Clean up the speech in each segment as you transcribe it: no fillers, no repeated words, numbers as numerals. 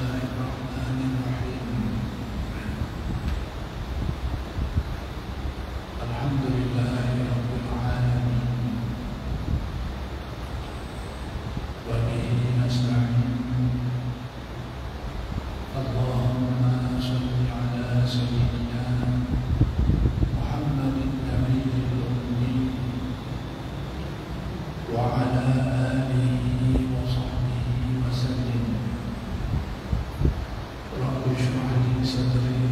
الله الرحمن الرحيم الحمد لله رب العالمين وبه نستعين اللهم صل على سيدنا محمد النبي الأمي وعلى آله وصحبه وسلم رب اشرح لي صدري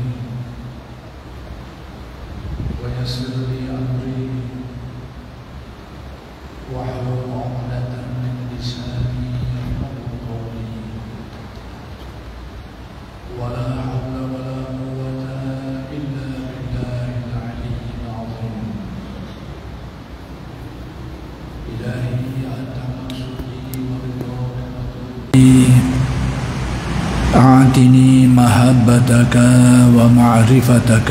ويسر لي أمري واحلل عقدة من لساني يفقهوا قولي ولا حول ولا قوة إلا بالله العلي العظيم إلهي أنت مقصودي ورضاك مطلوبي أعطني محبتك ومعرفتك.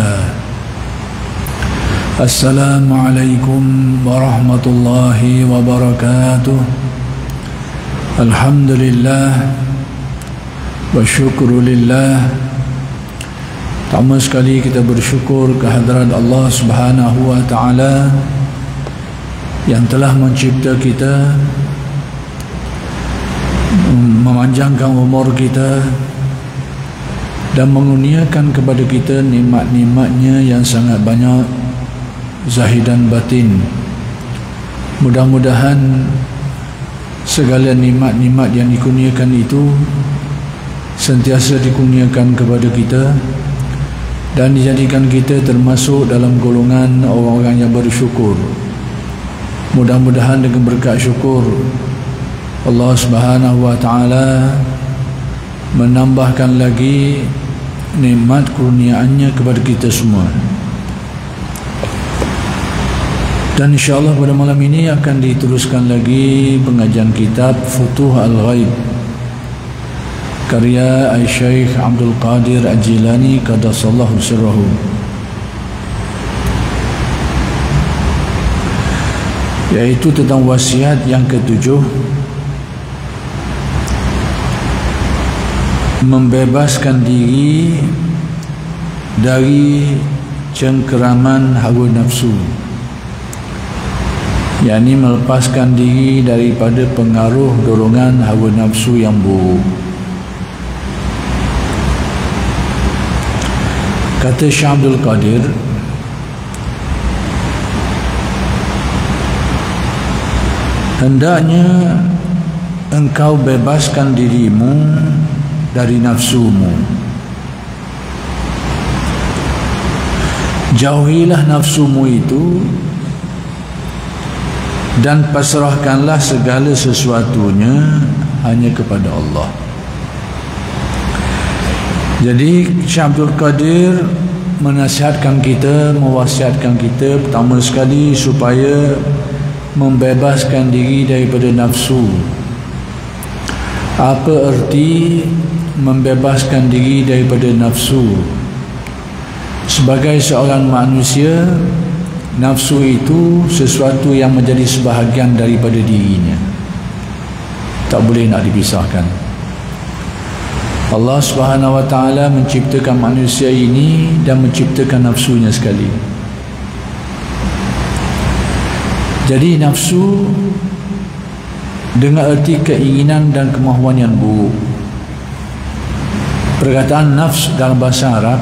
السلام عليكم ورحمة الله وبركاته. الحمد لله والشكر لله. Pertama sekali kita bersyukur kehadrat Allah Subhanahu wa taala yang telah mencipta kita, memanjangkan umur kita dan mengurniakan kepada kita nikmat-nikmatnya yang sangat banyak zahir dan batin. Mudah-mudahan segala nikmat-nikmat yang dikurniakan itu sentiasa dikurniakan kepada kita dan dijadikan kita termasuk dalam golongan orang-orang yang bersyukur. Mudah-mudahan dengan berkat syukur Allah Subhanahu wa taala menambahkan lagi nikmat kurniaannya kepada kita semua. Dan insyaAllah pada malam ini akan diteruskan lagi pengajian kitab Futuh Al-Ghaib karya Syekh Abdul Qadir Al-Jilani Qaddasallahu sirrahu. Yaitu tentang wasiat yang ketujuh, membebaskan diri dari cengkeraman hawa nafsu, yakni melepaskan diri daripada pengaruh dorongan hawa nafsu yang buruk. Kata Syekh Abdul Qadir, hendaknya engkau bebaskan dirimu dari nafsumu. Jauhilah nafsumu itu dan pasrahkanlah segala sesuatunya hanya kepada Allah. Jadi Syekh Abdul Qadir menasihatkan kita, mewasiatkan kita pertama sekali supaya membebaskan diri daripada nafsu. Apa erti membebaskan diri daripada nafsu? Sebagai seorang manusia, nafsu itu sesuatu yang menjadi sebahagian daripada dirinya, tak boleh nak dipisahkan. Allah Subhanahu wa taala menciptakan manusia ini dan menciptakan nafsunya sekali. Jadi nafsu dengan erti keinginan dan kemahuan yang buruk. Perkataan nafs dalam bahasa Arab,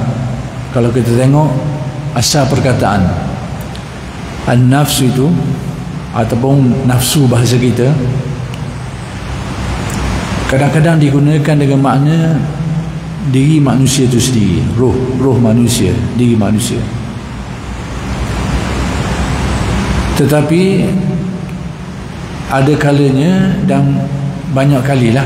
kalau kita tengok asal perkataan an-nafs itu ataupun nafsu bahasa kita, kadang-kadang digunakan dengan makna diri manusia itu sendiri, roh manusia, diri manusia. Tetapi ada kalanya dan banyak kalilah,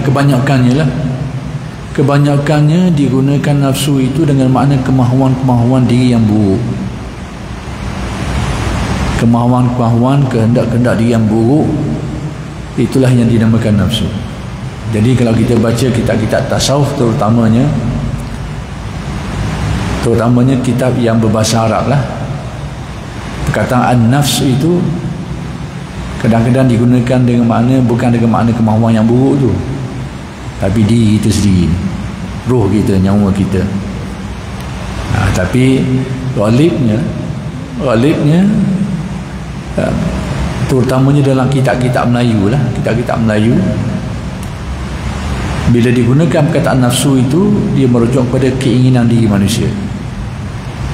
kebanyakannya digunakan nafsu itu dengan makna kemahuan-kemahuan diri yang buruk. Kemahuan-kemahuan, kehendak-kehendak diri yang buruk, itulah yang dinamakan nafsu. Jadi kalau kita baca kitab-kitab tasawuf terutamanya kitab yang berbahasa Arab lah, perkataan an-nafs itu kadang-kadang digunakan dengan makna, bukan dengan makna kemahuan yang buruk tu, tapi diri itu sendiri. ruh kita, nyawa kita. Tapi ghalibnya terutamanya dalam kitab-kitab Melayu lah, kitab-kitab Melayu, bila digunakan perkataan nafsu itu, dia merujuk pada keinginan diri manusia,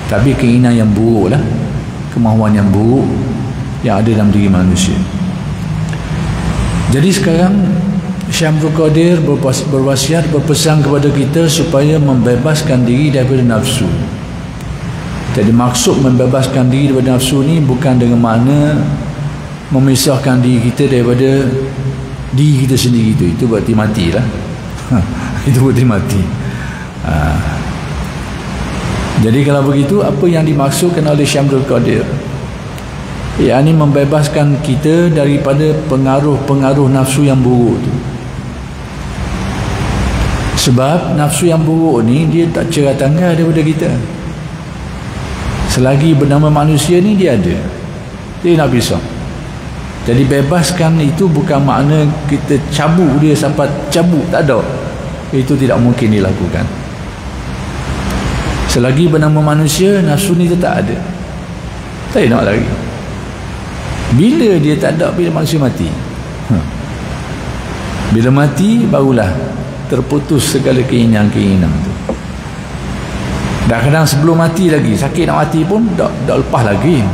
tapi keinginan yang buruk lah, kemahuan yang buruk yang ada dalam diri manusia. Jadi sekarang Syekh Abdul Qadir berwasiat, berpesan kepada kita supaya membebaskan diri daripada nafsu. Jadi maksud membebaskan diri daripada nafsu ni bukan dengan makna memisahkan diri kita daripada diri kita sendiri. Itu berarti matilah. Itu berarti mati. Jadi kalau begitu, apa yang dimaksudkan oleh Syekh Abdul Qadir, yakni membebaskan kita daripada pengaruh-pengaruh nafsu yang buruk tu. Sebab nafsu yang buruk ni dia tak cerah tanggal daripada kita. Selagi bernama manusia ni dia ada, dia nak pisah. Jadi bebaskan itu bukan makna kita cabut dia sampai cabut, tak ada. Itu tidak mungkin dilakukan. Selagi bernama manusia, nafsu ni tetap ada, tak nak lagi. Bila dia tak ada, bila manusia mati, bila mati barulah terputus segala keinginan-keinginan tu. Kadang-kadang sebelum mati lagi, sakit nak mati pun tak lepas lagi.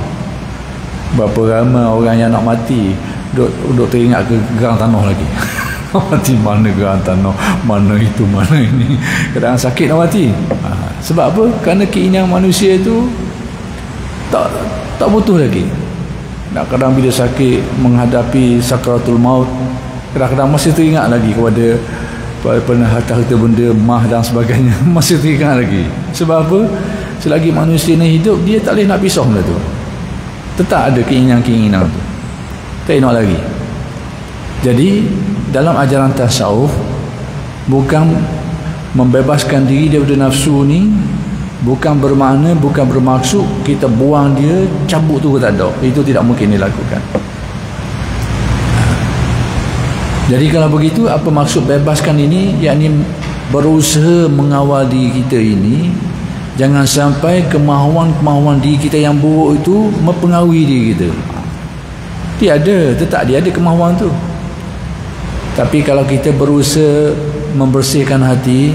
Berapa ramai orang yang nak mati duk teringat ke gerang tanah lagi. Mati mana gerang tanah, mana itu, mana ini. Kadang sakit nak mati. Sebab apa? Kerana keinginan manusia itu tak butuh lagi. Kadang-kadang bila sakit, menghadapi sakaratul maut, kadang-kadang masih teringat lagi kepada pernah harta-harta benda, mah dan sebagainya. Masih teringat lagi. Sebab apa? Selagi manusia ni hidup, dia tak boleh nak pisah benda tu. Tetap ada keinginan-keinginan tu, tak nak lagi. Jadi dalam ajaran tasawuf, bukan membebaskan diri daripada nafsu ni, bukan bermakna, bukan bermaksud kita buang dia, cabut tu tak ada. Itu tidak mungkin dilakukan. Jadi kalau begitu, apa maksud bebaskan ini? Yakni berusaha mengawal diri kita ini, jangan sampai kemahuan-kemahuan diri kita yang buruk itu mempengaruhi diri kita. Dia ada, tetap dia ada kemahuan tu. Tapi kalau kita berusaha membersihkan hati,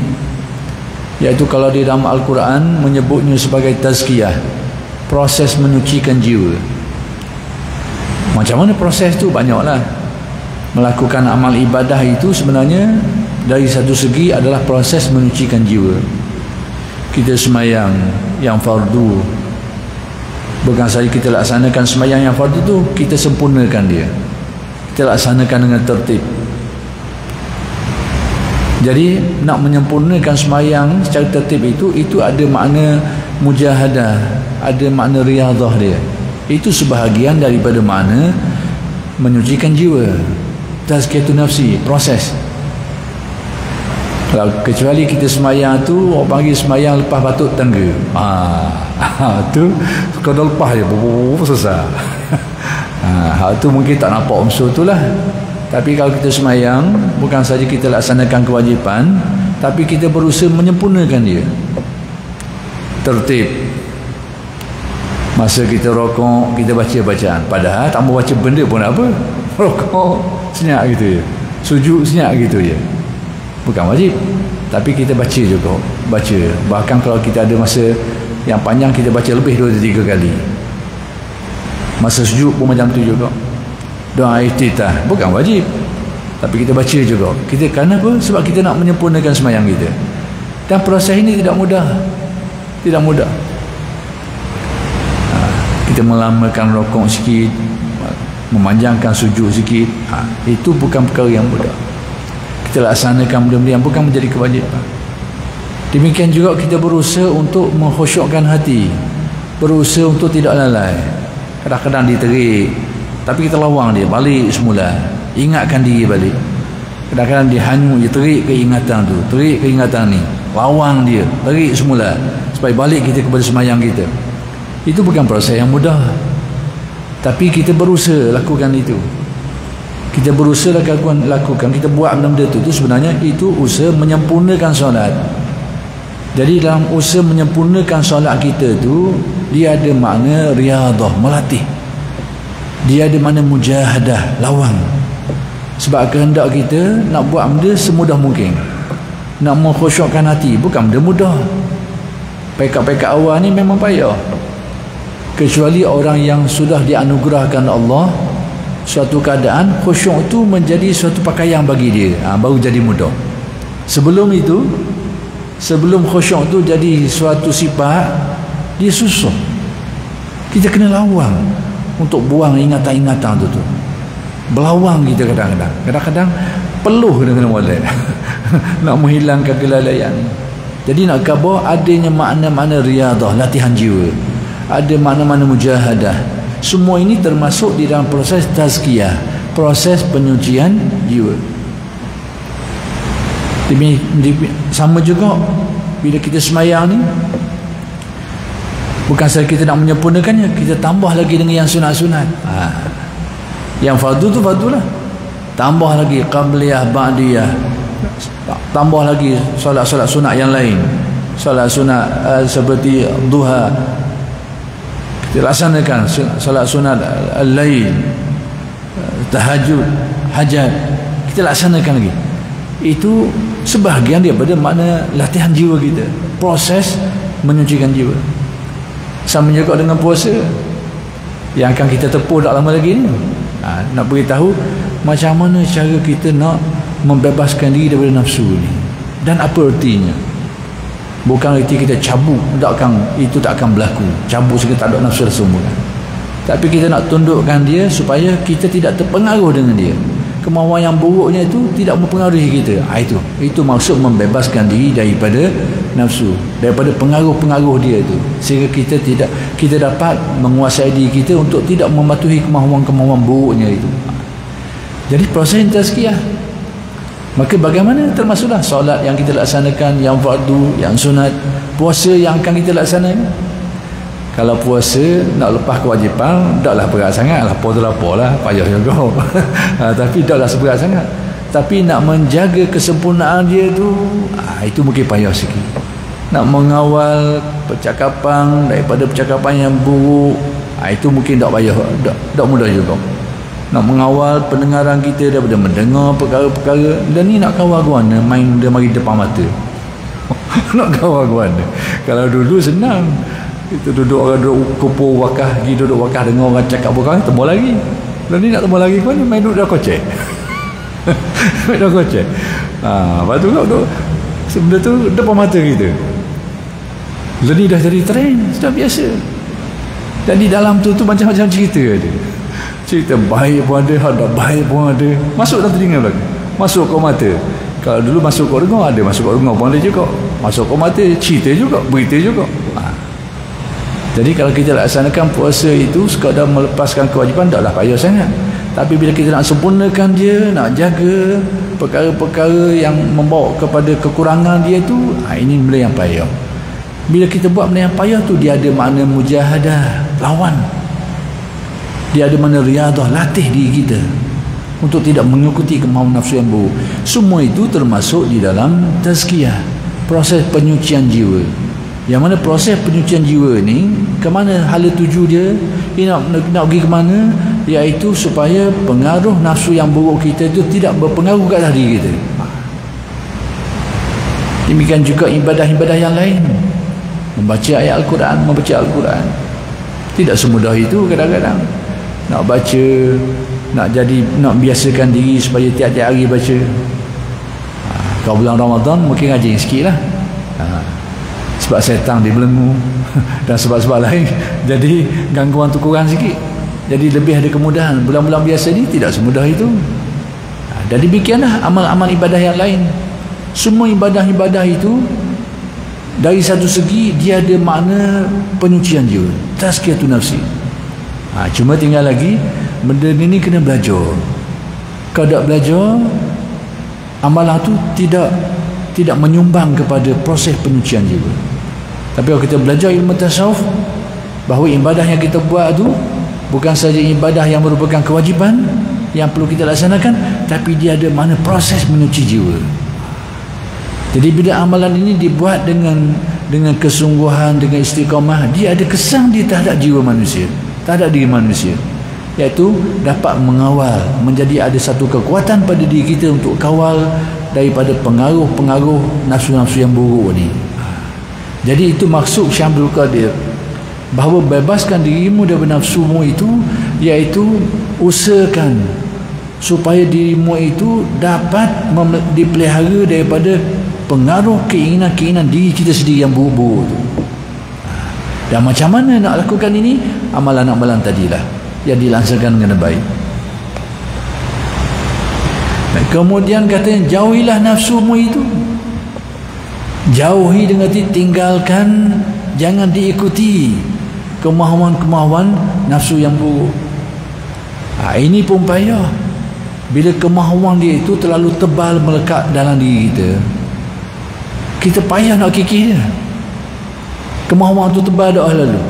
iaitu kalau di dalam Al-Quran menyebutnya sebagai tazkiyah, proses menyucikan jiwa. Macam mana proses tu? Banyaklah. Melakukan amal ibadah itu sebenarnya dari satu segi adalah proses menyucikan jiwa. Kita semayang yang fardu, bukan saja kita laksanakan semayang yang fardu tu, kita sempurnakan dia, kita laksanakan dengan tertib. Jadi nak menyempurnakan semayang secara tertib itu ada makna mujahadah, ada makna riyadhah dia. Itu sebahagian daripada makna menyucikan jiwa, tazkiyatun nafsi, proses. Kalau kecuali kita semayang tu, orang panggil semayang lepas batuk tangga. Tu kalau lepas je selesai. Hal tu mungkin tak nampak unsur tu lah. Tapi kalau kita semayang, bukan saja kita laksanakan kewajipan, tapi kita berusaha menyempurnakan dia. Tertib. Masa kita rokok, kita baca bacaan, padahal tak mau baca benda pun apa. Rokok senyap gitu je, sujud senyap gitu je, bukan wajib, tapi kita baca juga, baca. Bahkan kalau kita ada masa yang panjang, kita baca lebih 2-3 kali. Masa sujud pun macam tu juga. Doa iftitah bukan wajib, tapi kita baca juga. Kita kenapa? Sebab kita nak menyempurnakan semayang kita. Dan proses ini tidak mudah, tidak mudah. Kita melamakan rokok sikit, memanjangkan sujud sikit, itu bukan perkara yang mudah. Kita laksanakan benda-benda yang bukan menjadi kewajipan. Demikian juga kita berusaha untuk mengkhusyukkan hati, berusaha untuk tidak lalai. Kadang-kadang diterik, tapi kita lawang dia balik semula, ingatkan diri balik. Kadang-kadang dia hanyut, dia terik keingatan tu, terik keingatan ni, lawang dia, terik semula supaya balik kita kepada semayang kita. Itu bukan proses yang mudah, tapi kita berusaha lakukan itu. Kita berusaha lakukan, kita buat benda-benda itu sebenarnya itu usaha menyempurnakan solat. Jadi dalam usaha menyempurnakan solat kita tu, dia ada makna riadah, melatih. Dia ada makna mujahadah, lawang. Sebab kehendak kita nak buat benda semudah mungkin. Nak mengkhusyukkan hati bukan benda mudah. Pekat-pekat awal ni memang payah. Kecuali orang yang sudah dianugerahkan Allah suatu keadaan khusyuk tu menjadi suatu pakaian bagi dia, baru jadi mudah. Sebelum itu, sebelum khusyuk tu jadi suatu sifat, dia susah. Kita kena lawang untuk buang ingatan-ingatan tu. Berlawang kita kadang-kadang. Kadang-kadang peluh dengan molek nak menghilangkan kelalaian. Jadi nak khabar adanya makna-makna riadah, latihan jiwa. Ada makna-makna mujahadah. Semua ini termasuk di dalam proses tazkiyah, proses penyucian jiwa. Sama juga bila kita semayang ni, bukan saja kita nak menyempurnakannya, kita tambah lagi dengan yang sunat-sunat. Yang fardu tu fardu lah, tambah lagi qabliyah, ba'diyah, tambah lagi solat-solat sunat yang lain, solat sunat seperti duha, kita laksanakan solat sunat al-lail, tahajud, hajat, kita laksanakan lagi. Itu sebahagian daripada makna latihan jiwa kita, proses menyucikan jiwa. Sama juga dengan puasa yang akan kita tempuh tak lama lagi ni. Nak beritahu macam mana cara kita nak membebaskan diri daripada nafsu ni, dan apa ertinya. Bukan erti kita cabut, itu tak akan berlaku. Cabut sekali tak ada nafsu semua. Tapi kita nak tundukkan dia supaya kita tidak terpengaruh dengan dia. Kemauan yang buruknya itu tidak mempengaruhi kita. Itu maksud membebaskan diri daripada nafsu, daripada pengaruh-pengaruh dia itu, sehingga kita dapat menguasai diri kita untuk tidak mematuhi kemauan-kemauan buruknya itu. Jadi proses tazkiyah. Maka bagaimana? Termasuklah solat yang kita laksanakan, yang fardu, yang sunat, puasa yang akan kita laksanakan. Kalau puasa nak lepas kewajipan, taklah berat sangat, lapar tu lapar lah, payah juga. Tapi taklah seberat sangat. Tapi nak menjaga kesempurnaan dia tu, itu mungkin payah sikit. Nak mengawal percakapan daripada percakapan yang buruk, itu mungkin tak payah, tak mudah juga. Nak mengawal pendengaran kita daripada mendengar perkara-perkara, dan ni nak kawal ke mana? Main dia mari depan mata. Nak kawal ke mana? Kalau dulu senang, kita duduk, orang duduk kumpul wakah, pergi duduk wakah dengar orang cakap berkah, temu lagi. Dan ni nak temu lagi ke mana? Main duduk dah kocek. Main dah kocek. Lepas tu duduk, benda tu depan mata kita. Jadi dah jadi trend, sudah biasa. Dan di dalam tu macam-macam cerita ada. Cerita baik pun ada, tak baik pun ada. Masuk dalam telinga belakang, masuk ke mata. Kalau dulu masuk ke dengar, ada masuk ke dengar pun ada juga. Masuk ke mata, cerita juga, berita juga. Jadi kalau kita laksanakan puasa itu sekadar melepaskan kewajipan, taklah payah sangat. Tapi bila kita nak sempurnakan dia, nak jaga perkara-perkara yang membawa kepada kekurangan dia tu, ini benda yang payah. Bila kita buat benda yang payah tu, dia ada makna mujahadah, lawan. Dia ada makna riadah, latih diri kita untuk tidak mengikuti kemauan nafsu yang buruk. Semua itu termasuk di dalam tazkiyah, proses penyucian jiwa. Yang mana proses penyucian jiwa ni, ke mana hala tuju dia, nak pergi ke mana, iaitu supaya pengaruh nafsu yang buruk kita itu tidak berpengaruh ke atas diri kita. Demikian juga ibadah-ibadah yang lain, membaca ayat Al-Quran, membaca Al-Quran. Tidak semudah itu kadang-kadang. Nak baca, nak biasakan diri supaya tiap-tiap hari baca. Kalau bulan Ramadan mungkin rajin sikit lah. Sebab setan dibelenggu dan sebab-sebab lain, jadi gangguan tu kurang sikit, jadi lebih ada kemudahan. Bulan-bulan biasa ni tidak semudah itu. Dan demikianlah amal-amal ibadah yang lain. Semua ibadah-ibadah itu dari satu segi dia ada makna penyucian jiwa, tazkiyatun nafsi. Cuma tinggal lagi benda ni kena belajar. Kalau tak belajar, amalan tu tidak menyumbang kepada proses penyucian jiwa. Tapi kalau kita belajar ilmu tasawuf, bahawa ibadah yang kita buat tu bukan saja ibadah yang merupakan kewajipan yang perlu kita laksanakan, tapi dia ada mana proses menyuci jiwa. Jadi bila amalan ini dibuat dengan kesungguhan, dengan istiqamah, dia ada kesan di terhadap jiwa manusia, terhadap diri manusia, iaitu dapat mengawal, menjadi ada satu kekuatan pada diri kita untuk kawal daripada pengaruh-pengaruh nafsu-nafsu yang buruk ni. Jadi itu maksud Syekh Abdul Qadir, bahawa bebaskan dirimu daripada nafsumu itu, iaitu usahakan supaya dirimu itu dapat dipelihara daripada pengaruh keinginan-keinginan diri kita sendiri yang buruk-buruk tu. Dan macam mana nak lakukan ini? Amalan-amalan tadilah yang dilaksanakan dengan baik. Dan kemudian katanya, jauhilah nafsumu itu. Jauhi dengan tinggalkan, jangan diikuti kemahuan-kemahuan nafsu yang buruk. Ini pun payah. Bila kemahuan dia itu terlalu tebal melekat dalam diri kita payah nak kikir dia. Kemahuan itu tebal dah lalu.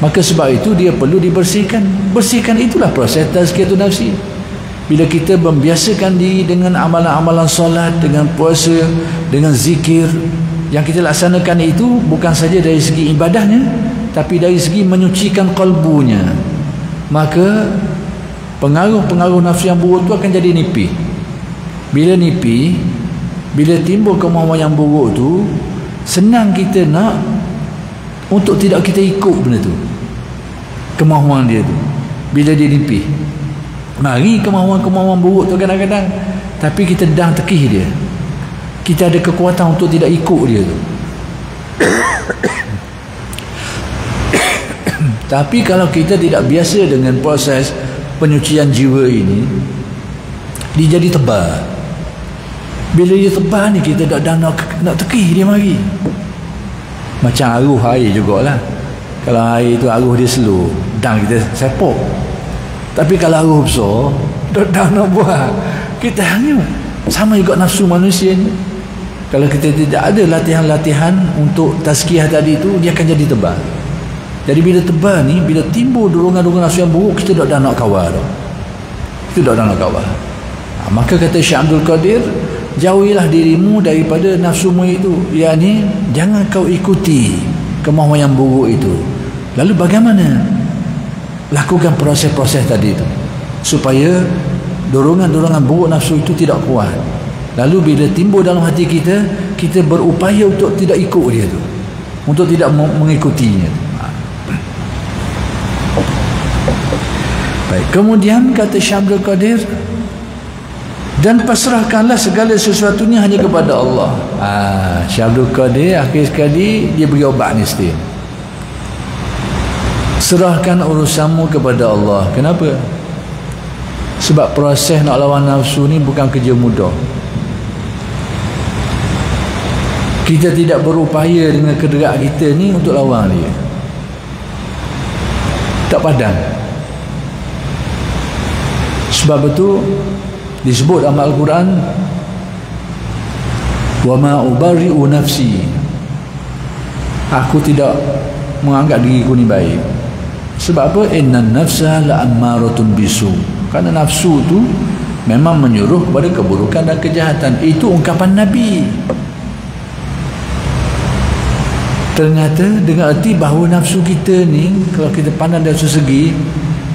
Maka sebab itu dia perlu dibersihkan. Bersihkan itulah proses tazkiyatun nafsi. Bila kita membiasakan diri dengan amalan-amalan solat, dengan puasa, dengan zikir, yang kita laksanakan itu bukan saja dari segi ibadahnya, tapi dari segi menyucikan kalbunya, maka pengaruh-pengaruh nafsu yang buruk itu akan jadi nipih. Bila nipih, bila timbul kemahuan yang buruk tu, senang kita nak untuk tidak kita ikut benda tu, kemahuan dia tu. Bila dia nipih, mari kemahuan-kemahuan buruk tu kadang-kadang, tapi kita dah tekih dia, kita ada kekuatan untuk tidak ikut dia tu. Tapi kalau kita tidak biasa dengan proses penyucian jiwa ini, dia jadi tebal. Bila dia tebal ni, kita dah nak tekih dia mari. Macam aruh air jugalah. Kalau air tu aruh dia slow, dan kita sepok. Tapi kalau aruh besar, dah nak buat, kita hanya sama juga nafsu manusia ni. Kalau kita tidak ada latihan-latihan untuk tazkiyah tadi tu, dia akan jadi tebal. Jadi bila tebal ni, bila timbul dorongan-dorongan nafsu yang buruk, kita dah nak kawal dah. Kita dah nak kawal. Maka kata Syekh Abdul Qadir, jauhilah dirimu daripada nafsumu itu, yakni jangan kau ikuti kemahuan yang buruk itu. Lalu bagaimana? Lakukan proses-proses tadi itu supaya dorongan-dorongan buruk nafsu itu tidak kuat. Lalu bila timbul dalam hati kita, kita berupaya untuk tidak ikut dia tu, untuk tidak mengikutinya. Baik, kemudian kata Syekh Abdul Qadir, dan pasrahkanlah segala sesuatunya hanya kepada Allah. Syekh Abdul Qadir akhir sekali dia beri obat ni sendiri. Serahkan urusanmu kepada Allah. Kenapa? Sebab proses nak lawan nafsu ni bukan kerja mudah. Kita tidak berupaya dengan kederak kita ni untuk lawan dia, tak padam. Sebab itu disebut dalam Al-Quran, wa ma ubari'u nafsi, aku tidak menganggap diriku ni baik. Sebab apa? Innan nafsa la'ammaratun bisu, kerana nafsu tu memang menyuruh kepada keburukan dan kejahatan. Itu ungkapan Nabi. Ternyata dengan erti bahawa nafsu kita ni, kalau kita pandang dari segi,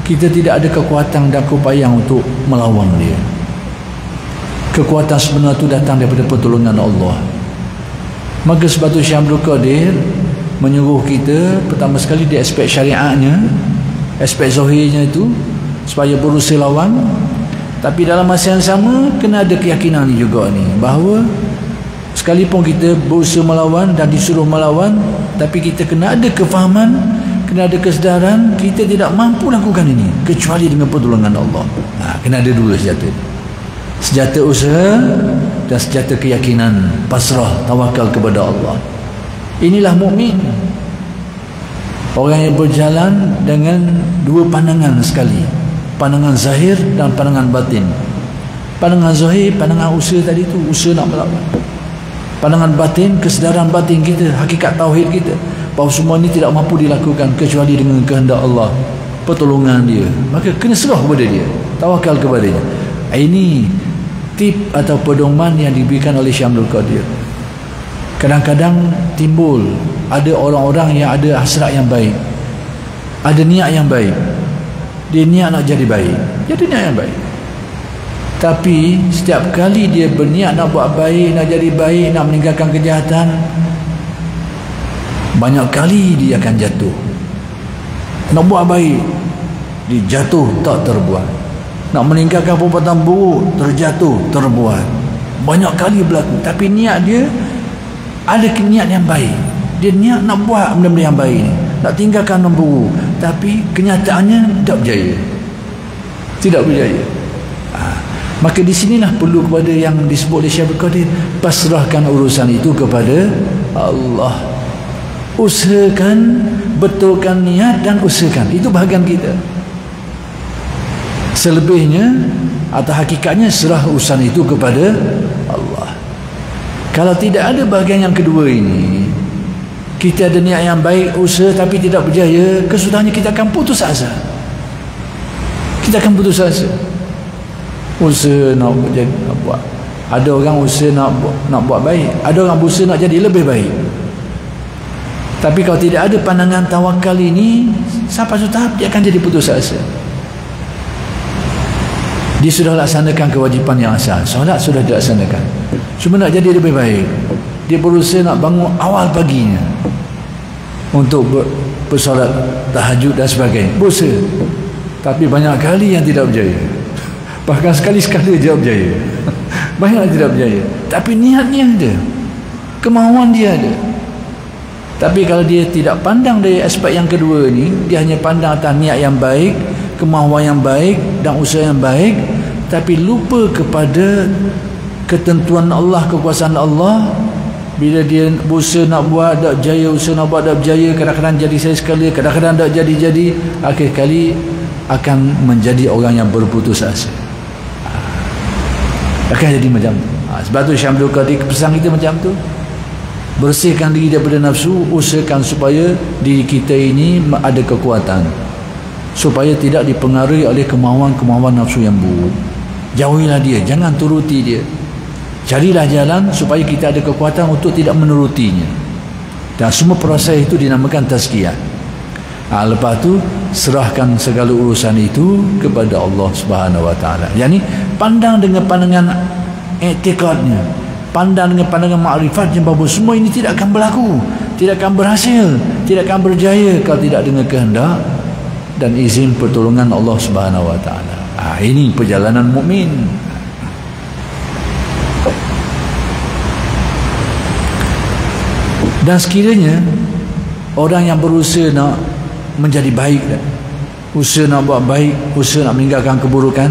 kita tidak ada kekuatan dan keupayaan untuk melawan dia. Kekuatan sebenar itu datang daripada pertolongan Allah. Maka sebab itu Syekh Abdul Qadir menyuruh kita pertama sekali di aspek syariatnya, aspek zahirnya itu, supaya berusaha lawan. Tapi dalam masa yang sama kena ada keyakinan ni juga ni, bahawa sekalipun kita berusaha melawan dan disuruh melawan, tapi kita kena ada kefahaman, kena ada kesedaran kita tidak mampu lakukan ini kecuali dengan pertolongan Allah. Kena ada dua senjata, senjata usaha dan senjata keyakinan, pasrah, tawakal kepada Allah. Inilah mukmin, orang yang berjalan dengan dua pandangan sekali, pandangan zahir dan pandangan batin. Pandangan zahir, pandangan usaha tadi tu, usaha nak melawan. Pandangan batin, kesedaran batin kita, hakikat tauhid kita, bahawa semua ini tidak mampu dilakukan kecuali dengan kehendak Allah, pertolongan dia. Maka kena serah kepada dia, tawakal kepada dia. Ini tip atau pedoman yang diberikan oleh Syekh Abdul Qadir. Kadang-kadang timbul ada orang-orang yang ada hasrat yang baik, ada niat yang baik, dia niat nak jadi baik, jadi niat yang baik, tapi setiap kali dia berniat nak buat baik, nak jadi baik, nak meninggalkan kejahatan, banyak kali dia akan jatuh. Nak buat baik, dia jatuh tak terbuat. Nak meninggalkan perbuatan buruk, terjatuh, terbuat. Banyak kali berlaku. Tapi niat dia ada niat yang baik. Dia niat nak buat benda-benda yang baik ni, nak tinggalkan yang buruk, tapi kenyataannya tak berjaya, tidak berjaya. Maka di sinilah perlu kepada yang disebut oleh Syekh Abdul Qadir, pasrahkan urusan itu kepada Allah. Usahakan, betulkan niat dan usahakan. Itu bahagian kita. Selebihnya atau hakikatnya serah urusan itu kepada Allah. Kalau tidak ada bahagian yang kedua ini, kita ada niat yang baik, usaha tapi tidak berjaya, kesudahannya kita akan putus asa. Kita akan putus asa. Usaha nak buat. Ada orang usaha nak buat baik, ada orang berusaha nak jadi lebih baik. Tapi kalau tidak ada pandangan tawakal ini, sampai suatu tahap dia akan jadi putus asa. Dia sudah laksanakan kewajipan yang asal, solat sudah dilaksanakan, cuma nak jadi lebih baik, dia berusaha nak bangun awal paginya untuk bersolat tahajud dan sebagainya, berusaha, tapi banyak kali yang tidak berjaya. Bahkan sekali-sekala dia berjaya. Banyak yang tidak berjaya, tapi niatnya ada, kemauan dia ada. Tapi kalau dia tidak pandang dari aspek yang kedua ni, dia hanya pandang atas niat yang baik, kemahuan yang baik dan usaha yang baik, tapi lupa kepada ketentuan Allah, kekuasaan Allah. Bila dia berusaha nak buat tak berjaya, usaha nak buat tak berjaya, kadang-kadang jadi sekali, kadang-kadang tak jadi, akhir kali akan menjadi orang yang berputus asa. Akan jadi macam tu. Sebab tu Syekh Abdul Qadir pesan kita macam tu, bersihkan diri daripada nafsu, usahakan supaya diri kita ini ada kekuatan, supaya tidak dipengaruhi oleh kemauan-kemauan nafsu yang buruk. Jauhilah dia, jangan turuti dia. Carilah jalan supaya kita ada kekuatan untuk tidak menurutinya. Dan semua proses itu dinamakan tazkiyah. Lepas tu serahkan segala urusan itu kepada Allah Subhanahu Wa Taala. Yani pandang dengan pandangan i'tiqadnya, pandang dengan pandangan makrifat yang bahawa semua ini tidak akan berlaku, tidak akan berhasil, tidak akan berjaya kalau tidak dengan kehendak dan izin pertolongan Allah Subhanahu Wa Taala. Ini perjalanan mukmin. Dan sekiranya orang yang berusaha nak menjadi baik, usaha nak buat baik, usaha nak meninggalkan keburukan,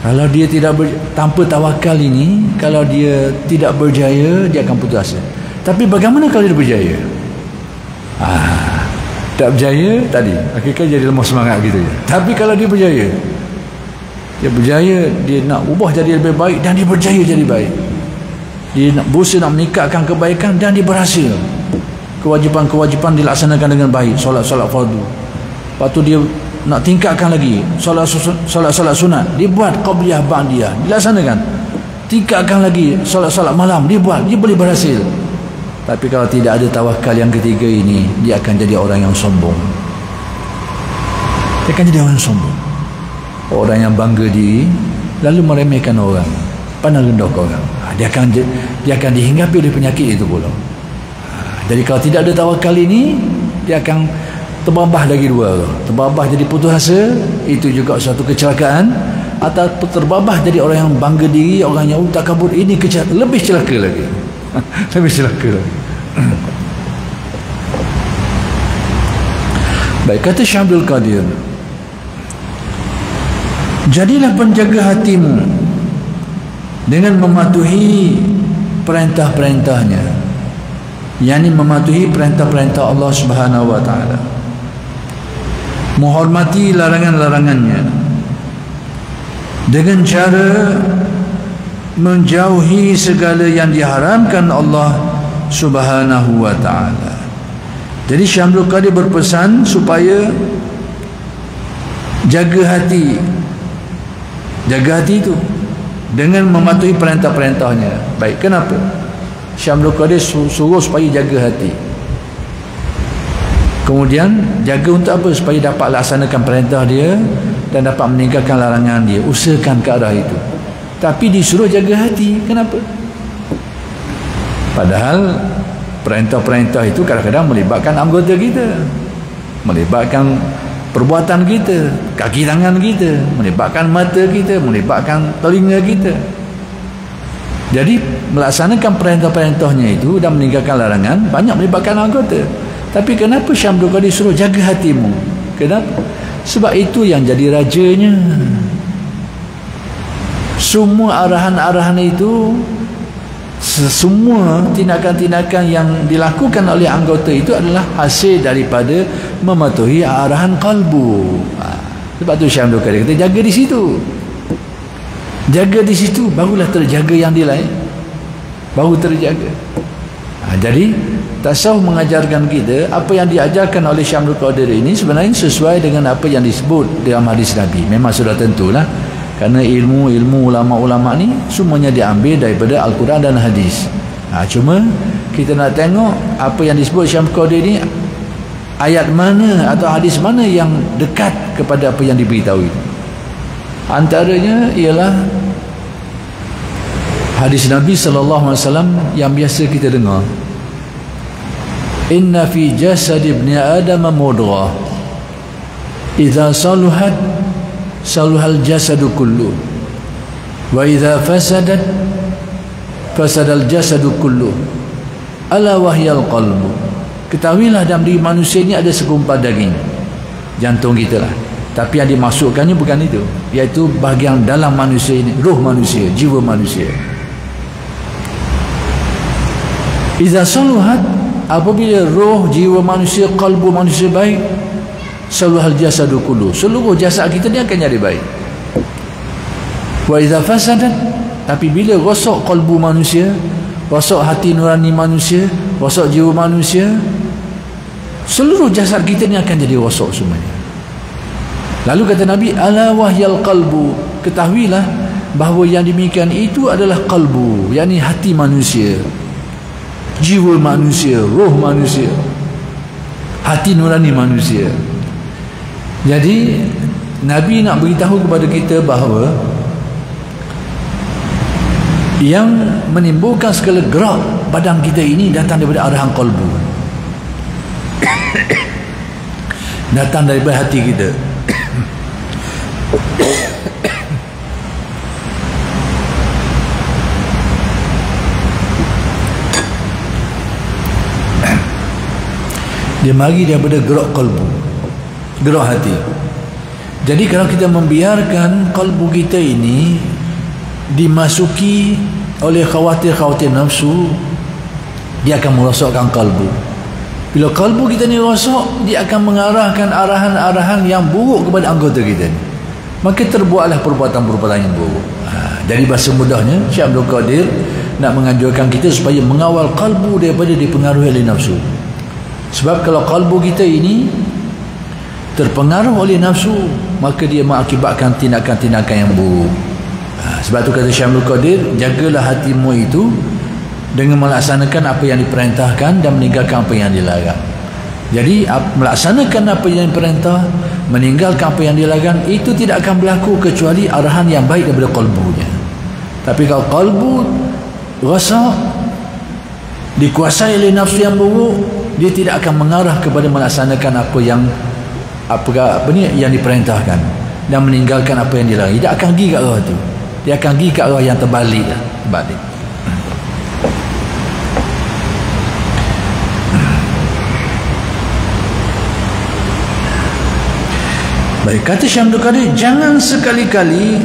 kalau dia tidak tanpa tawakal ini, kalau dia tidak berjaya, dia akan putus asa. Tapi bagaimana kalau dia berjaya? Tak berjaya tadi, akhirnya jadi lemah semangat gitu ya. Tapi kalau dia berjaya, dia nak ubah jadi lebih baik dan dia berjaya jadi baik. Dia nak berusaha nak meningkatkan kebaikan dan dia berhasil. Kewajipan-kewajipan dilaksanakan dengan baik, solat-solat fardu. Lepas tu dia nak tingkatkan lagi solat-solat sunat, dia buat qabliyah ba'diyah, dilaksanakan. Tingkatkan lagi solat-solat malam, dia buat, dia boleh berhasil. Tapi kalau tidak ada tawakal yang ketiga ini, dia akan jadi orang yang sombong. Dia akan jadi orang yang sombong, orang yang bangga diri, lalu meremehkan orang, pandang rendah orang. Dia akan dihinggapi oleh penyakit itu pula. Jadi kalau tidak ada tawakal ini, dia akan terbabah lagi dua. Terbabah jadi putus asa, itu juga suatu kecelakaan. Atau terbabah jadi orang yang bangga diri, orang yang takabur, ini lebih celaka lagi. Lebih celaka lagi. Baik, kata Syekh Abdul Qadir, jadilah penjaga hatimu dengan mematuhi perintah-perintahnya, yakni mematuhi perintah-perintah Allah Subhanahu Wa Taala, menghormati larangan-larangannya dengan cara menjauhi segala yang diharamkan Allah Subhanahu Wa Taala. Jadi Syekh Abdul Qadir berpesan supaya jaga hati. Jaga hati itu dengan mematuhi perintah-perintahnya. Baik, kenapa? Syekh Abdul Qadir suruh supaya jaga hati. Kemudian jaga untuk apa? Supaya dapat laksanakan perintah dia dan dapat meninggalkan larangan dia. Usahakan ke arah itu. Tapi disuruh jaga hati. Kenapa? Padahal perintah-perintah itu kadang-kadang melibatkan anggota kita, melibatkan perbuatan kita, kaki tangan kita, melibatkan mata kita, melibatkan telinga kita. Jadi melaksanakan perintah-perintahnya itu dan meninggalkan larangan banyak melibatkan anggota. Tapi kenapa Syekh Abdul Qadir suruh jaga hatimu? Kenapa? Sebab itu yang jadi rajanya. Semua arahan-arahan itu, semua tindakan-tindakan yang dilakukan oleh anggota itu adalah hasil daripada mematuhi arahan kalbu. Sebab tu Syekh Abdul Qadir kata jaga di situ. Jaga di situ barulah terjaga yang di lain. Baru terjaga. Jadi tasawuf mengajarkan kita apa yang diajarkan oleh Syekh Abdul Qadir ini sebenarnya sesuai dengan apa yang disebut dalam hadis Nabi. Memang sudah tentulah. Kerana ilmu ulama-ulama ni semuanya diambil daripada Al-Quran dan hadis. Cuma kita nak tengok apa yang disebut Syekh Abdul Qadir ni, ayat mana atau hadis mana yang dekat kepada apa yang diberitahu itu. Antaranya ialah hadis Nabi sallallahu alaihi wasallam yang biasa kita dengar. Inna fi jasad ibni Adam mudghah idza saluhat saluhal jasadu kullu wa idza fasadat fasadal jasadu kullu ala wahyal qalbu. Ketahuilah dalam diri manusia ini ada segumpal daging, jantung kita lah, tapi yang dimasukkannya bukan itu, iaitu bahagian dalam manusia ini, roh manusia, jiwa manusia. Idza saluhat, apabila roh, jiwa manusia, qalbu manusia baik, saluhal jasadu kullu, seluruh jasad kita ni akan jadi baik. Wa idza fasadat, tapi bila rosak qalbu manusia, rosak hati nurani manusia, rosak jiwa manusia, seluruh jasad kita ni akan jadi rosak semuanya. Lalu kata Nabi, ala wahyal qalbu, ketahuilah bahawa yang demikian itu adalah qalbu, yakni hati manusia, jiwa manusia, roh manusia, hati nurani manusia. Jadi Nabi nak beritahu kepada kita bahawa yang menimbulkan segala gerak badan kita ini datang daripada arahan qalbu, datang daripada hati kita. Dia mari daripada gerak qalbu, gerak hati. Jadi kalau kita membiarkan kalbu kita ini dimasuki oleh khawatir-khawatir nafsu, dia akan merosakkan kalbu. Bila kalbu kita ni rosak, dia akan mengarahkan arahan-arahan yang buruk kepada anggota kita ni. Maka terbuatlah perbuatan-perbuatan yang buruk. Jadi bahasa mudahnya, Syekh Abdul Qadir nak menganjurkan kita supaya mengawal kalbu daripada dipengaruhi oleh nafsu. Sebab kalau kalbu kita ini terpengaruh oleh nafsu, maka dia mengakibatkan tindakan-tindakan yang buruk. Sebab tu kata Syekh Abdul Qadir, jagalah hatimu itu dengan melaksanakan apa yang diperintahkan dan meninggalkan apa yang dilarang. Jadi melaksanakan apa yang diperintah, meninggalkan apa yang dilarang, itu tidak akan berlaku kecuali arahan yang baik daripada kalbunya. Tapi kalau kalbu rosak, dikuasai oleh nafsu yang buruk, dia tidak akan mengarah kepada melaksanakan apa yang diperintahkan dan meninggalkan apa yang dilarang. Dia akan pergi ke arah itu. Dia akan pergi ke arah yang terbalik. Baik, kata Syekh Abdul Qadir, jangan sekali-kali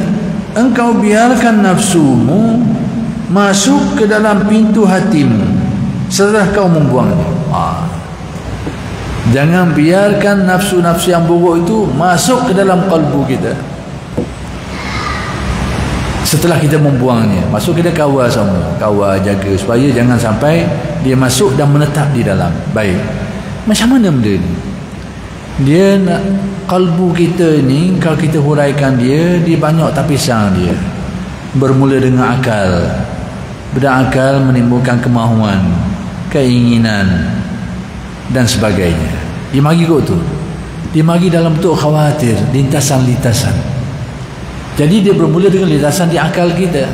engkau biarkan nafsumu masuk ke dalam pintu hatimu setelah kau membuangnya. Jangan biarkan nafsu-nafsu yang buruk itu masuk ke dalam kalbu kita setelah kita membuangnya. Masuk kita kawal sama, kawal, jaga supaya jangan sampai dia masuk dan menetap di dalam. Baik, macam mana benda ni? Dia nak kalbu kita ni, kalau kita huraikan dia banyak tapisan dia. bermula dengan akal. Berakal menimbulkan kemahuan, keinginan dan sebagainya. Dia mari kot tu. Dia mari dalam bentuk khawatir, lintasan-lintasan. Jadi dia bermula dengan lintasan di akal kita.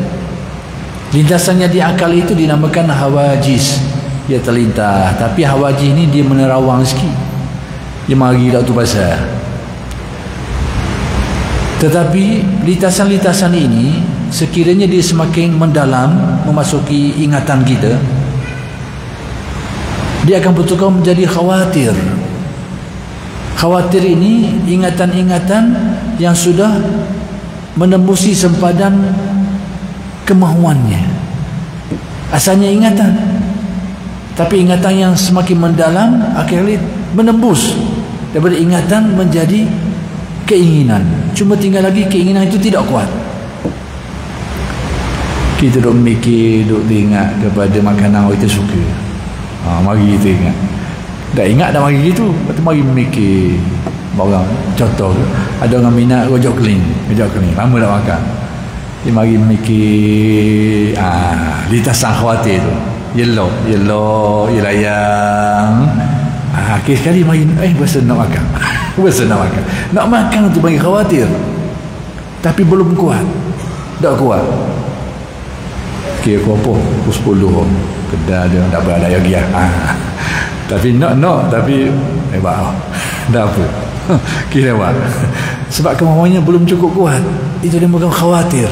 Lintasannya di akal itu dinamakan hawajis. Dia terlintas, tapi hawajis ni dia menerawang sikit. Dia mari dah tu pasal. Tetapi lintasan-lintasan ini sekiranya dia semakin mendalam memasuki ingatan kita, dia akan bertukar menjadi khawatir. Khawatir ini ingatan-ingatan yang sudah menembusi sempadan kemahuannya. Asalnya ingatan, tapi ingatan yang semakin mendalam akhirnya menembus daripada ingatan menjadi keinginan. Cuma tinggal lagi keinginan itu tidak kuat. Kita duk mikir, duk ingat kepada makanan yang kita suka. Mari kita ingat. Dah ingat dah mari gitu, lepas tu mari mikir barang. Contoh, ada orang minat rojak keling. Lama nak makan. Dia mari mikir lintasan khawatir tu. Yellow, yelayang. Akhir sekali mari berasa nak makan. Nak makan tu bagi khawatir. Tapi belum kuat. Tak kuat. Kira apa? Pukul 10 kedai dia tak berada lagi tapi nak tapi hebat dah apa kira apa sebab kemauannya belum cukup kuat. Itu dia bukan khawatir.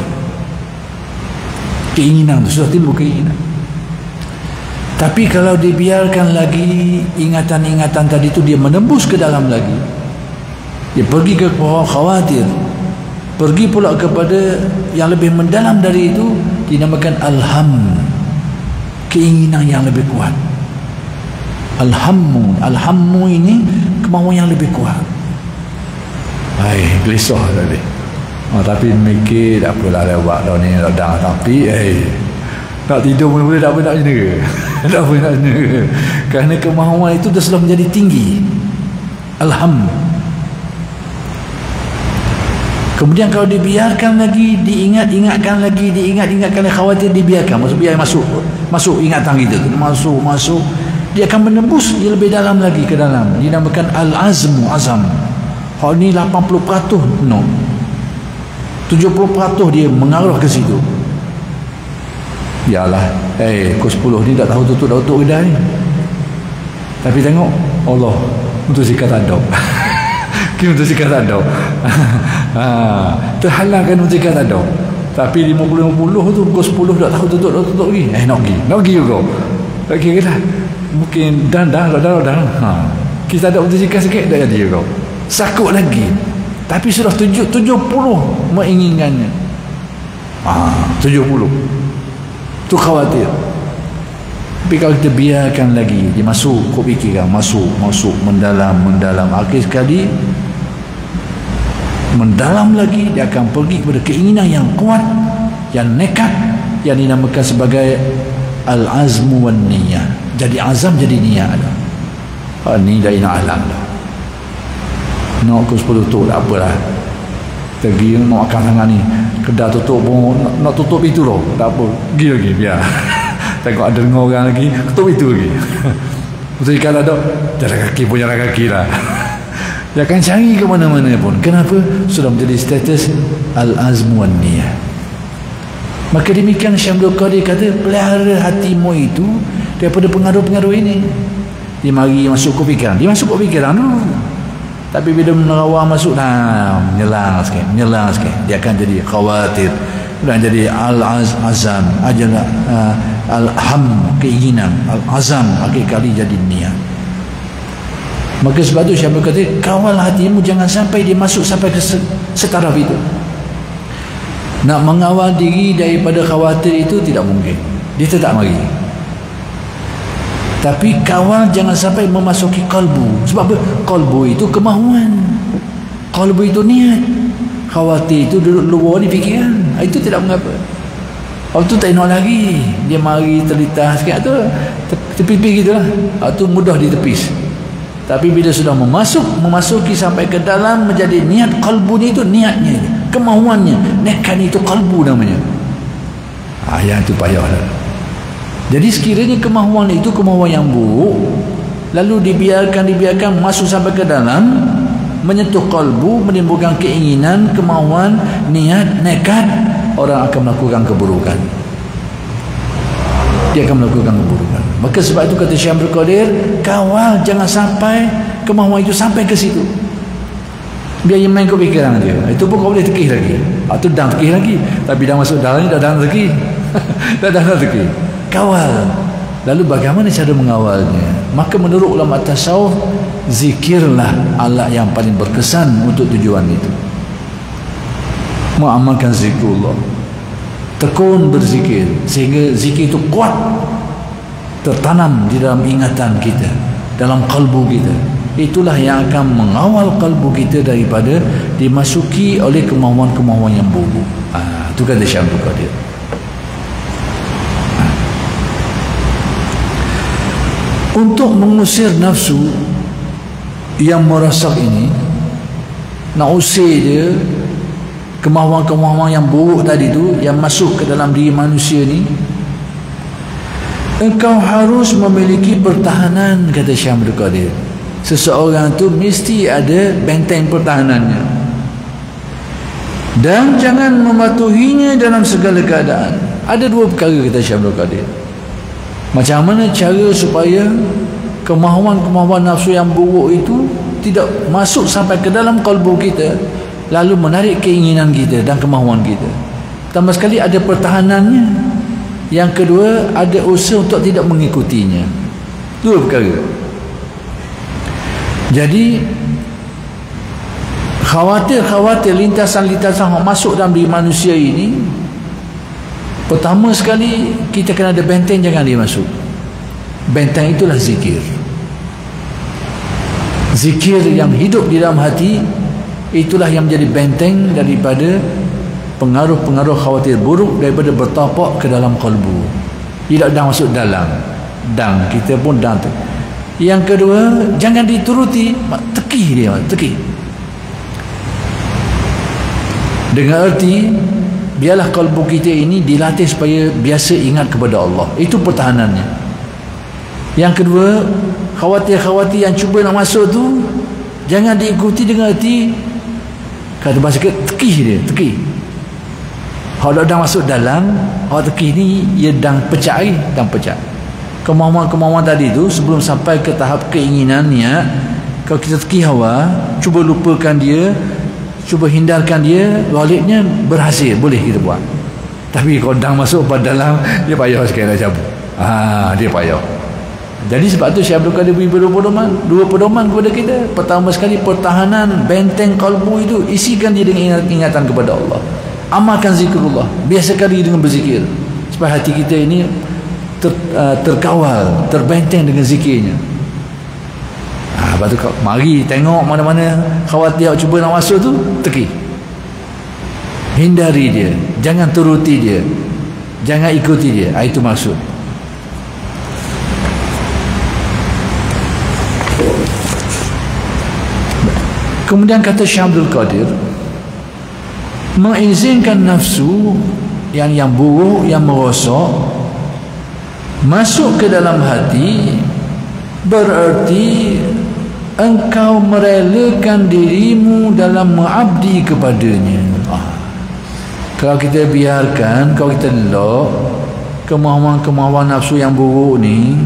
Keinginan tu sudah timbul keinginan. Tapi kalau dibiarkan lagi ingatan-ingatan tadi tu dia menembus ke dalam lagi, dia pergi ke bawah khawatir, pergi pula kepada yang lebih mendalam dari itu, dinamakan alham, keinginan yang lebih kuat. Alhammu ini kemauan yang lebih kuat. Gelisah tadi. Tapi mikir tak apalah lewat dah ni dah, tapi nak tidur pun boleh tak apa nak jenera. Tak apa nak jenera. Kerana kemauan itu dah sudah menjadi tinggi. Alham. Kemudian kalau dibiarkan lagi, diingat-ingatkan lagi, khawatir dibiarkan, biar masuk ingatan kita tu, masuk, dia akan menembus dia lebih dalam lagi ke dalam. Dinamakan al-azmu, azam. Hal ni 80% no. 70% dia mengarah ke situ. Yalah, pukul 10 ni tak tahu tutup kedai ni. Tapi tengok Allah untuk sikat adab. Untuk sikat adab. Terhalangkan untuk sikat adab. Tapi 50-50 tu pukul 10 tak tahu tutup lagi. Nak pergi juga. Tak kira dah. Mungkin dah. Kita ada untuk sikat sikit dah jadi juga. Sakut lagi. Tapi sudah 70 menginginkannya. 70. Tu khawatir. Tapi kalau kita biarkan lagi, dia masuk, kau fikirkan, masuk, mendalam. Akhir sekali mendalam lagi, dia akan pergi kepada keinginan yang kuat, yang nekat, yang dinamakan sebagai al-azmu wan niyah. Jadi azam jadi niat dah. Ni dah ina alam dah. Nak ke 10 tu tak apalah. Pergi nak makan tangan ni, kedai tutup pun nak tutup itu loh, tak apa. Pergi lagi biar. Tengok ada dengar orang lagi, tutup itu lagi. Betul kalau ada jalan kaki pun jalan kaki lah. Dia akan cari ke mana-mana pun. Kenapa? Sudah menjadi status al-azmu wan niyah. Maka demikian Syekh Abdul Qadir kata, pelihara hatimu itu daripada pengaruh-pengaruh ini. Dia mari masuk ke fikiran. Dia masuk ke fikiran tu. Tapi bila menerawang masuk, menyelang sikit. Dia akan jadi khawatir. Dan jadi al-azam, al-ham, keinginan, al-azam, akhir kali jadi niat. Maka sebab tu Syekh kata, kawal hatimu jangan sampai dia masuk sampai ke setaraf itu. Nak mengawal diri daripada khawatir itu tidak mungkin. Dia tetap mari. Tapi kawal jangan sampai memasuki kalbu. Sebab apa? Kalbu itu kemahuan. Kalbu itu niat. Khawatir itu duduk luar ni fikiran. Itu tidak mengapa. Waktu tu tak nak lagi. Dia mari terlintas sikit tu tepi-tepi gitulah. Itu mudah ditepis. Tapi bila sudah memasuki sampai ke dalam menjadi niat kalbu ni, itu niatnya, kemahuannya, nekat itu kalbu namanya. Yang itu payahlah. Jadi sekiranya kemahuan itu kemahuan yang buruk, lalu dibiarkan masuk sampai ke dalam, menyentuh kalbu, menimbulkan keinginan, kemahuan, niat, nekat, orang akan melakukan keburukan. Dia akan melakukan keburukan. Maka sebab itu kata Syekh Abdul Qadir, kawal jangan sampai kemahuan itu sampai ke situ. Biar yang main ke fikiran dia. Itu pun kau boleh tekih lagi. Itu dah tekih lagi. Tapi dah masuk dalam ni dah tekih. dah tekih. Kawal. Lalu bagaimana cara mengawalnya? Maka menurut ulama tasawuf, zikirlah alat yang paling berkesan untuk tujuan itu. Mengamalkan zikrullah, tekun berzikir sehingga zikir itu kuat, tertanam di dalam ingatan kita, dalam kalbu kita. Itulah yang akan mengawal kalbu kita daripada dimasuki oleh kemahuan-kemahuan yang buruk. Itu kata Syekh Abdul Qadir. Untuk mengusir nafsu yang merosak ini, nak usir dia kemahuan-kemahuan yang buruk tadi tu yang masuk ke dalam diri manusia ni, engkau harus memiliki pertahanan, kata Syekh Abdul Qadir. Seseorang tu mesti ada benteng pertahanannya, dan jangan mematuhinya dalam segala keadaan. Ada dua perkara, kata Syekh Abdul Qadir. Macam mana cara supaya kemahuan-kemahuan nafsu yang buruk itu tidak masuk sampai ke dalam kalbu kita, lalu menarik keinginan kita dan kemahuan kita. Pertama sekali ada pertahanannya. Yang kedua ada usaha untuk tidak mengikutinya. Dua perkara. Jadi khawatir lintasan-lintasan yang masuk dalam diri manusia ini, pertama sekali kita kena ada benteng, jangan dia masuk. Benteng itulah zikir. Zikir yang hidup di dalam hati, itulah yang menjadi benteng daripada pengaruh-pengaruh khawatir buruk daripada bertapak ke dalam kalbu. Tidak dah masuk dalam, dan kita pun dah. Yang kedua, jangan dituruti, tekih dia, tekih. Dengan arti biarlah kalbu kita ini dilatih supaya biasa ingat kepada Allah. Itu pertahanannya. Yang kedua, khawatir-khawatir yang cuba nak masuk tu jangan diikuti dengan arti, kata bahasa kita, tekih dia, tekih. Kalau dah masuk dalam, awak tekih ni ia dah pecah, dah pecah. Kemahuan-kemahuan tadi tu sebelum sampai ke tahap keinginan niat, kalau kita tekih hawa, cuba lupakan dia, cuba hindarkan dia, walidnya berhasil, boleh kita buat. Tapi kalau dah masuk pada dalam, dia payah sekali nak cabut. Dia payah. Jadi sebab tu Syekh Abdul Qadir beri dua pedoman kepada kita. Pertama sekali, pertahanan benteng kalbu itu isikan dia dengan ingatan kepada Allah. Amalkan zikrullah, biasakan diri dengan berzikir supaya hati kita ini terkawal, terbenteng dengan zikirnya. Lepas tu mari tengok mana-mana khawatir cuba nak masuk tu, tekih, hindari dia, jangan turuti dia, jangan ikuti dia. Itu maksud. Kemudian kata Syekh Abdul Qadir, mengizinkan nafsu yang buruk, yang merosak masuk ke dalam hati, berarti engkau merelakan dirimu dalam mengabdi kepadanya. Kalau kita biarkan, kalau kita lock kemahuan-kemahuan nafsu yang buruk ni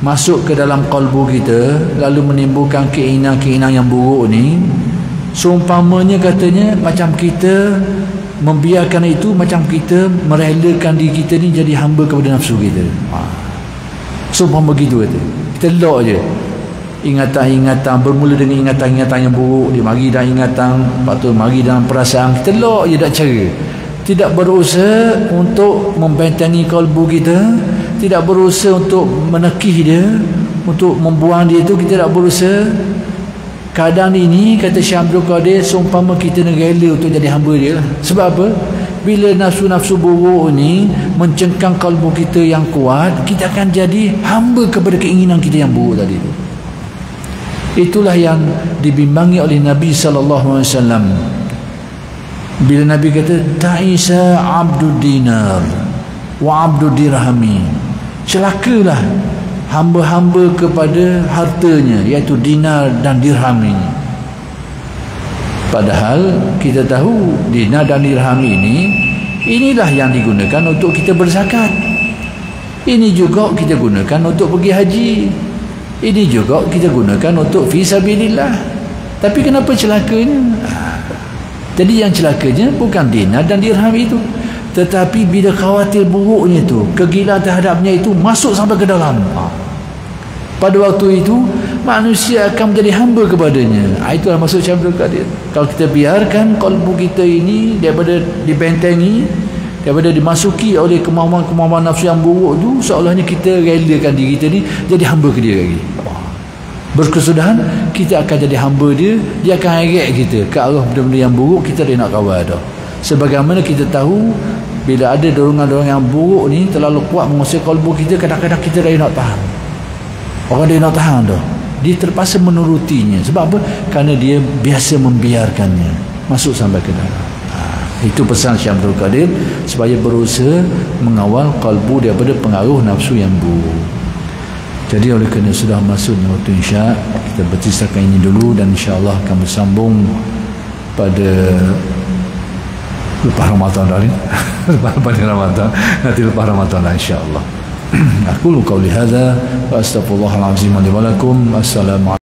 masuk ke dalam kalbu kita, lalu menimbulkan keinginan-keinginan yang buruk ni, seumpamanya katanya macam kita membiarkan itu, macam kita merelakan diri kita ni jadi hamba kepada nafsu kita. Seumpama begitu kata. Kita lock je ingatan-ingatan, bermula dengan ingatan-ingatan yang buruk, dia mari dalam ingatan, lepas tu mari dalam perasaan, kita lock je tak cara. Tidak berusaha untuk membentengi kalbu kita, tidak berusaha untuk menekih dia, untuk membuang dia tu, kita tak berusaha. Keadaan ini, kata Syekh Abdul Qadir, seumpama kita nak rela untuk jadi hamba dia lah. Sebab apa? Bila nafsu-nafsu buruk ni mencengkang kalbu kita yang kuat, kita akan jadi hamba kepada keinginan kita yang buruk tadi tu. Itulah yang dibimbangi oleh Nabi SAW. Bila Nabi kata, Ta'isa abdud dinar, wa abdu dirhami, celakalah hamba-hamba kepada hartanya, iaitu dinar dan dirham ini. Padahal kita tahu dinar dan dirham inilah yang digunakan untuk kita berzakat. Ini juga kita gunakan untuk pergi haji. Ini juga kita gunakan untuk fi sabilillah. Tapi kenapa celakanya? Jadi yang celakanya bukan dinar dan dirham itu, tetapi bila khawatir buruknya itu, kegilaan terhadapnya itu masuk sampai ke dalam. Pada waktu itu manusia akan menjadi hamba kepadanya. Itulah maksud Syekh Abdul Qadir. Kalau kita biarkan kalbu kita ini daripada dibentengi, daripada dimasuki oleh kemauan-kemauan nafsu yang buruk tu, seolahnya kita relakan diri kita ni jadi hamba ke dia lagi. Berkesudahan kita akan jadi hamba dia, dia akan heret kita ke arah benda-benda yang buruk, kita dah nak kawal dah. Sebagaimana kita tahu bila ada dorongan-dorongan yang buruk ni terlalu kuat menguasai kalbu kita, kadang-kadang kita dah nak tahan. Orang dia nak tahan dah, dia terpaksa menurutinya. Sebab apa? Kerana dia biasa membiarkannya masuk sampai ke dalam. Itu pesan Syekh Abdul Qadir, supaya berusaha mengawal kalbu daripada pengaruh nafsu yang buruk. Jadi oleh kerana sudah masuk waktu Isya, kita bertisahkan ini dulu, dan insya-Allah akan bersambung pada lepas Ramadan dah ni. Pada Ramadan, nanti lepas Ramadan lah insya-Allah. Aku qauli hadza wa astaghfirullahal azim li wa lakum. Assalamualaikum.